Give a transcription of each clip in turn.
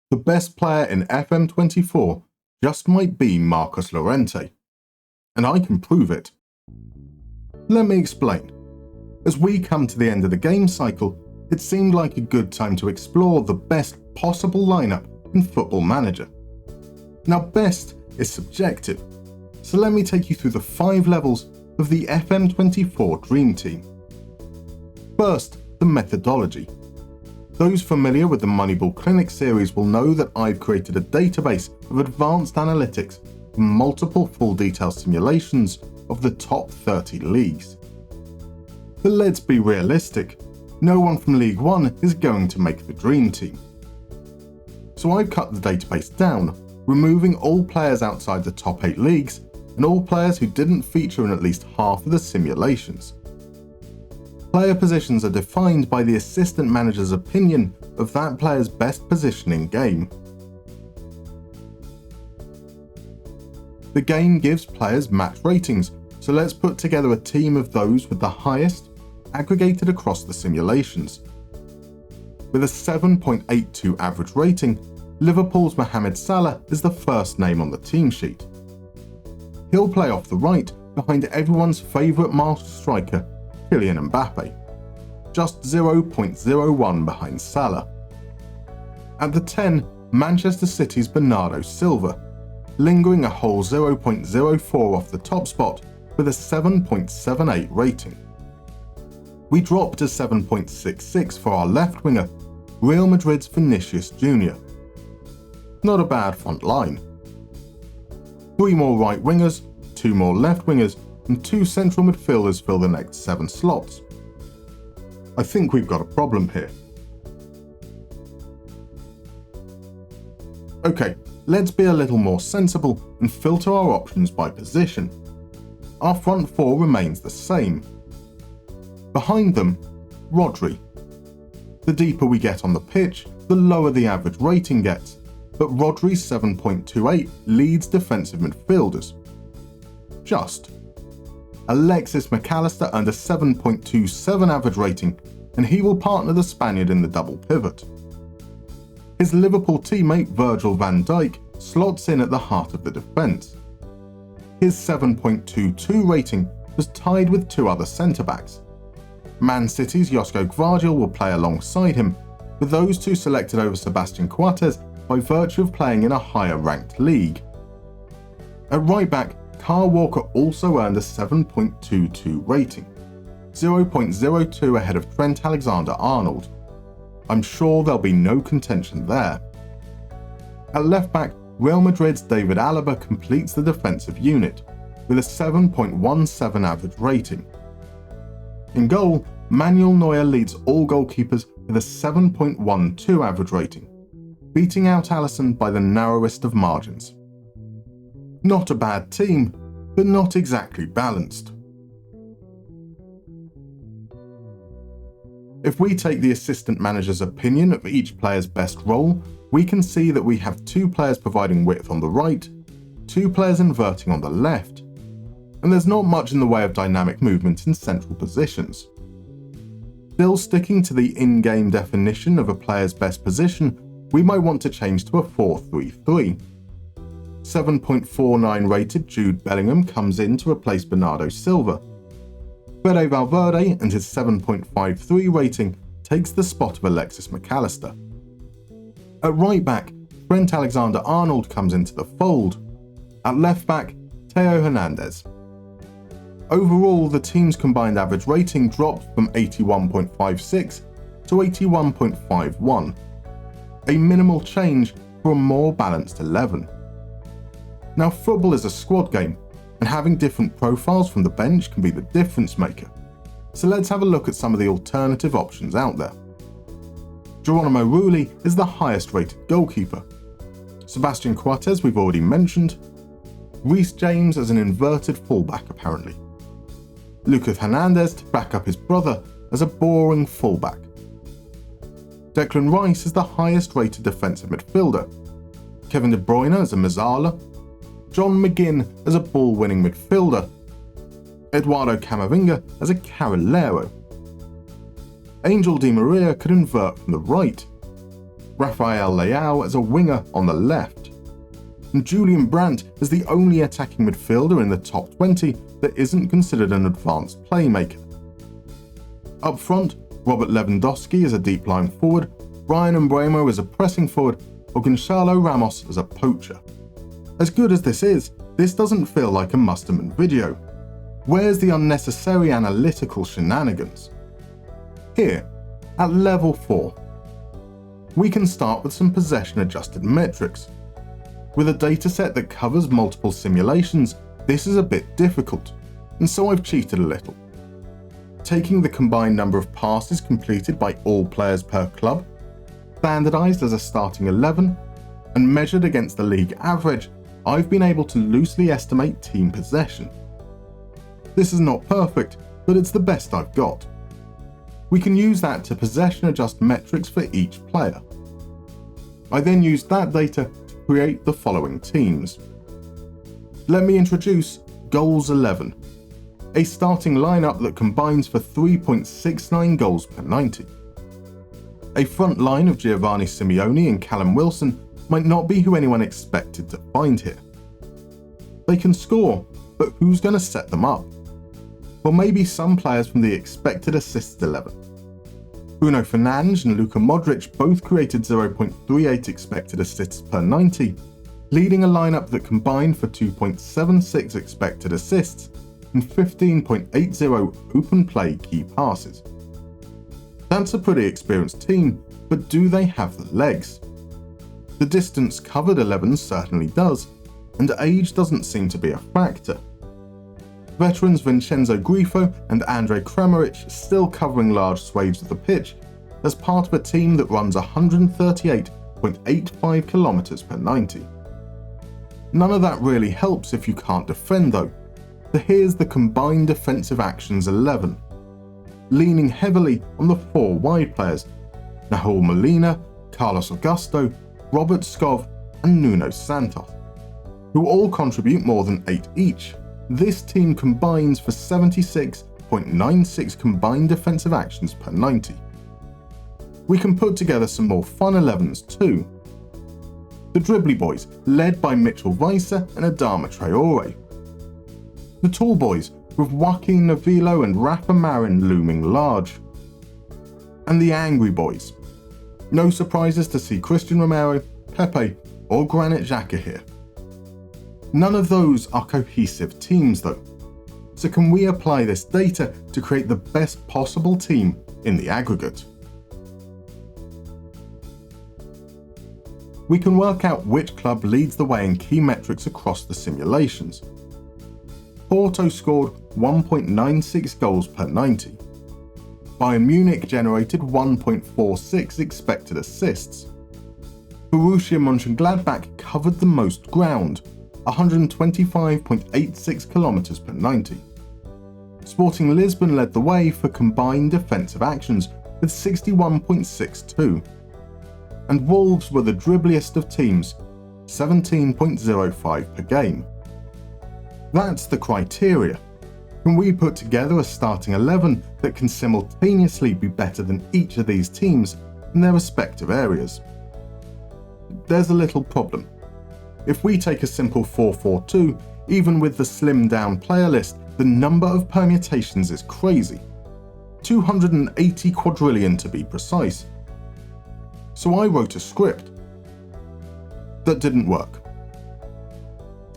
the best player in FM24 just might be Marcus Llorente. And I can prove it. Let me explain. As we come to the end of the game cycle, it seemed like a good time to explore the best possible lineup in Football Manager. Now, best is subjective, so let me take you through the 5 levels of the FM24 Dream Team. First, the methodology. Those familiar with the Moneyball Clinic series will know that I've created a database of advanced analytics for multiple full detail simulations of the top 30 leagues. But let's be realistic, no one from League 1 is going to make the Dream Team. So I've cut the database down, removing all players outside the top 8 leagues and all players who didn't feature in at least half of the simulations. Player positions are defined by the assistant manager's opinion of that player's best position in game. The game gives players match ratings, so let's put together a team of those with the highest, aggregated across the simulations. With a 7.82 average rating, Liverpool's Mohamed Salah is the first name on the team sheet. He'll play off the right behind everyone's favourite master striker, Kylian Mbappe, just 0.01 behind Salah. At the 10, Manchester City's Bernardo Silva, lingering a whole 0.04 off the top spot with a 7.78 rating. We dropped to 7.66 for our left winger, Real Madrid's Vinicius Jr. Not a bad front line. 3 more right wingers, 2 more left wingers, and 2 central midfielders fill the next 7 slots. I think we've got a problem here. Okay, let's be a little more sensible and filter our options by position. Our front 4 remains the same. Behind them, Rodri. The deeper we get on the pitch, the lower the average rating gets, but Rodri's 7.28 leads defensive midfielders. Just. Alexis McAllister earned a 7.27 average rating, and he will partner the Spaniard in the double pivot. His Liverpool teammate Virgil van Dijk slots in at the heart of the defence. His 7.22 rating was tied with 2 other centre-backs. Man City's Josko Gvardiol will play alongside him, with those 2 selected over Sebastian Coates by virtue of playing in a higher ranked league. At right back, Kyle Walker also earned a 7.22 rating, 0.02 ahead of Trent Alexander-Arnold. I'm sure there'll be no contention there. At left back, Real Madrid's David Alaba completes the defensive unit, with a 7.17 average rating. In goal, Manuel Neuer leads all goalkeepers with a 7.12 average rating, beating out Alisson by the narrowest of margins. Not a bad team, but not exactly balanced. If we take the assistant manager's opinion of each player's best role, we can see that we have 2 players providing width on the right, 2 players inverting on the left, and there's not much in the way of dynamic movement in central positions. Still sticking to the in-game definition of a player's best position, we might want to change to a 4-3-3. 7.49 rated Jude Bellingham comes in to replace Bernardo Silva. Fede Valverde and his 7.53 rating takes the spot of Alexis McAllister. At right back, Trent Alexander-Arnold comes into the fold. At left back, Theo Hernandez. Overall, the team's combined average rating dropped from 81.56 to 81.51, a minimal change for a more balanced 11. Now, football is a squad game, and having different profiles from the bench can be the difference maker. So let's have a look at some of the alternative options out there. Geronimo Rulli is the highest rated goalkeeper. Sebastian Coates we've already mentioned. Reece James as an inverted fullback apparently. Lucas Hernandez to back up his brother as a boring fullback. Declan Rice is the highest rated defensive midfielder. Kevin De Bruyne as a Mezzala. John McGinn as a ball-winning midfielder. Eduardo Camavinga as a Carrilero. Angel Di Maria could invert from the right. Rafael Leao as a winger on the left, and Julian Brandt as the only attacking midfielder in the top 20 that isn't considered an advanced playmaker. Up front, Robert Lewandowski as a deep-lying forward, Ryan Mbeumo as a pressing forward, or Gonçalo Ramos as a poacher. As good as this doesn't feel like a Mustermann video. Where's the unnecessary analytical shenanigans? Here, at level 4, we can start with some possession-adjusted metrics. With a dataset that covers multiple simulations, this is a bit difficult, and so I've cheated a little. Taking the combined number of passes completed by all players per club, standardised as a starting 11, and measured against the league average, I've been able to loosely estimate team possession. This is not perfect, but it's the best I've got. We can use that to possession adjust metrics for each player. I then used that data to create the following teams. Let me introduce Goals 11, a starting lineup that combines for 3.69 goals per 90. A front line of Giovanni Simeone and Callum Wilson might not be who anyone expected to find here. They can score, but who's going to set them up? Well, maybe some players from the expected assists 11. Bruno Fernandes and Luka Modric both created 0.38 expected assists per 90, leading a lineup that combined for 2.76 expected assists and 15.80 open play key passes. That's a pretty experienced team, but do they have the legs? The distance covered 11 certainly does, and age doesn't seem to be a factor. Veterans Vincenzo Grifo and Andrej Kramaric still covering large swathes of the pitch as part of a team that runs 138.85 kilometers per 90. None of that really helps if you can't defend though, so here's the combined defensive actions 11, leaning heavily on the 4 wide players, Nahuel Molina, Carlos Augusto, Robert Skov and Nuno Santos, who all contribute more than 8 each. This team combines for 76.96 combined defensive actions per 90. We can put together some more fun 11s too. The Dribbly Boys, led by Mitchell Weiser and Adama Traore. The Tall Boys, with Joaquin Novillo and Rafa Marin looming large. And the Angry Boys. No surprises to see Christian Romero, Pepe or Granit Xhaka here. None of those are cohesive teams though, so can we apply this data to create the best possible team in the aggregate? We can work out which club leads the way in key metrics across the simulations. Porto scored 1.96 goals per 90. Bayern Munich generated 1.46 expected assists. Borussia Mönchengladbach covered the most ground, 125.86 kilometers per 90. Sporting Lisbon led the way for combined defensive actions with 61.62. And Wolves were the dribbliest of teams, 17.05 per game. That's the criteria. Can we put together a starting 11 that can simultaneously be better than each of these teams in their respective areas? There's a little problem. If we take a simple 4-4-2, even with the slimmed down player list, the number of permutations is crazy. 280 quadrillion to be precise. So I wrote a script. That didn't work.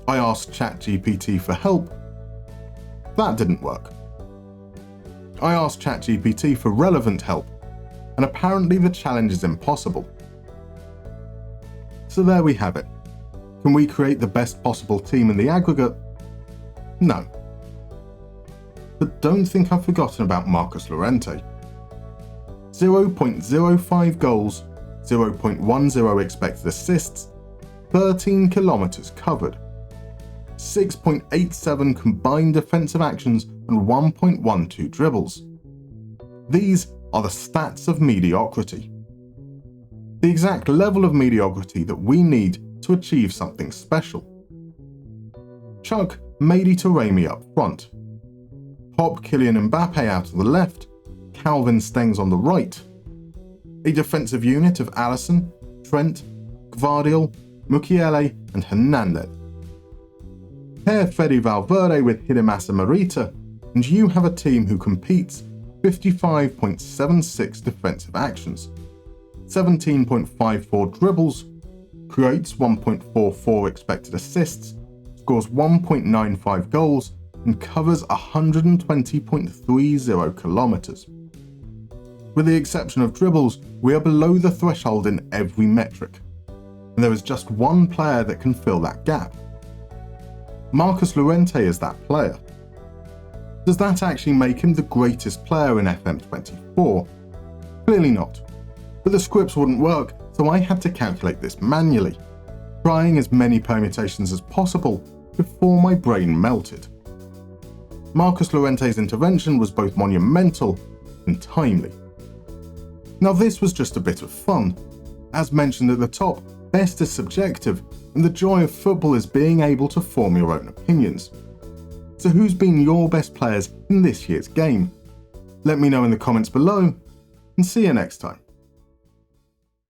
I asked ChatGPT for help. That didn't work. I asked ChatGPT for relevant help, and apparently the challenge is impossible. So there we have it. Can we create the best possible team in the aggregate? No. But don't think I've forgotten about Marcos Llorente. 0.05 goals, 0.10 expected assists, 13 kilometers covered, 6.87 combined defensive actions and 1.12 dribbles. These are the stats of mediocrity. The exact level of mediocrity that we need to achieve something special. Chuck Mehdi Taremi up front. Pop Kylian Mbappe out to the left, Calvin Stengs on the right. A defensive unit of Alisson, Trent, Gvardiol, Mukiele and Hernandez. Pair Fede Valverde with Hidemasa Morita, and you have a team who competes 55.76 defensive actions, 17.54 dribbles, creates 1.44 expected assists, scores 1.95 goals, and covers 120.30 kilometers. With the exception of dribbles, we are below the threshold in every metric, and there is just one player that can fill that gap. Marcus Llorente is that player. Does that actually make him the greatest player in FM24? Clearly not, but the scripts wouldn't work, so I had to calculate this manually, trying as many permutations as possible before my brain melted. Marcus Llorente's intervention was both monumental and timely. Now this was just a bit of fun. As mentioned at the top, best is subjective, and the joy of football is being able to form your own opinions. So who's been your best players in this year's game? Let me know in the comments below, and see you next time.